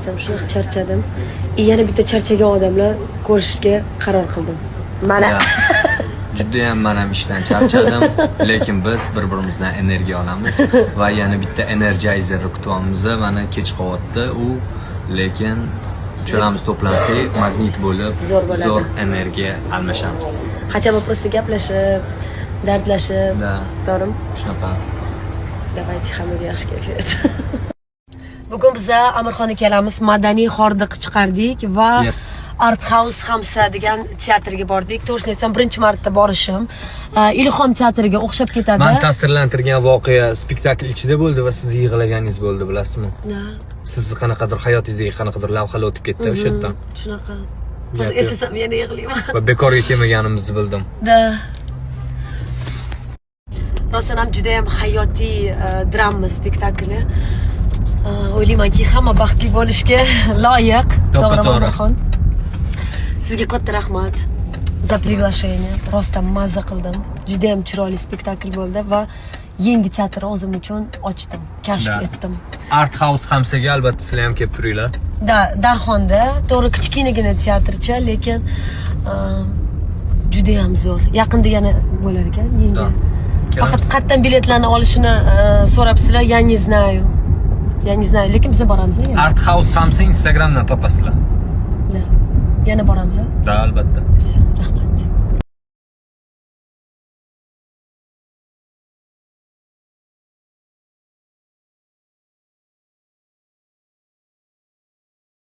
aytsam, shunaqa charchadim. Yana bitta charchagan odamlar ko'rishga qaror qildim. Mana. Juda ham men ham ishdan charchadim, lekin biz bir-birimizdan energiya olamiz va yana bitta energizerni kutyapmiz. Mana kech qo'yapti u, lekin uchalamiz to'plansak magnit bo'lib, zo'r energiya almashamiz. Хотя бы просто gaplashib, dardlashib, to'g'rimi? Shunaqa. Давайте hammaga yaxshi kayfiyat. Bugun biz Amirxon ikkalamiz madaniy hordiq chiqardik va Art House Hamsa degan teatrga bordik. To'g'risini aytsam, birinchi marta borishim. Ilhom teatriga o'xshab ketadi. Men ta'sirlantirgan voqea spektakl ichida bo'ldi va siz yig'laganingiz bo'ldi, bilasizmi? Sizni qanaqadir hayotingizdagi qanaqadir lavhalar o'tib ketdi o'sha yerdan. Shunaqa. Hozir eslasam yana yig'layman. Va bekorga kelmaganimizni bildim. Rostdan ham juda ham hayotiy drama spektakli. O'ylaymanki, hamma baxtli bo'lishga loyiq. To'g'rimi, Amirxon? Sizga katta rahmat za приглашение. Rostdan mazza qildim. Juda ham chiroyli spektakl bo'ldi va yangi teatr o'zim uchun ochdim, kashf etdim. Art House Hamsaga albatta sizlar ham kelib turinglar. Darxonda, to'g'ri kichkinagina teatrcha, lekin juda ham zo'r. Yaqinda yana bo'lar ekan, yangi. Faqat qayerdan biletlarni olishini so'rabsizlar, я не знаю. Я не знаю, lekin biz boramiz. Art House Hamsa Instagramdan topasizlar. Yana boramiz. Da, albatta.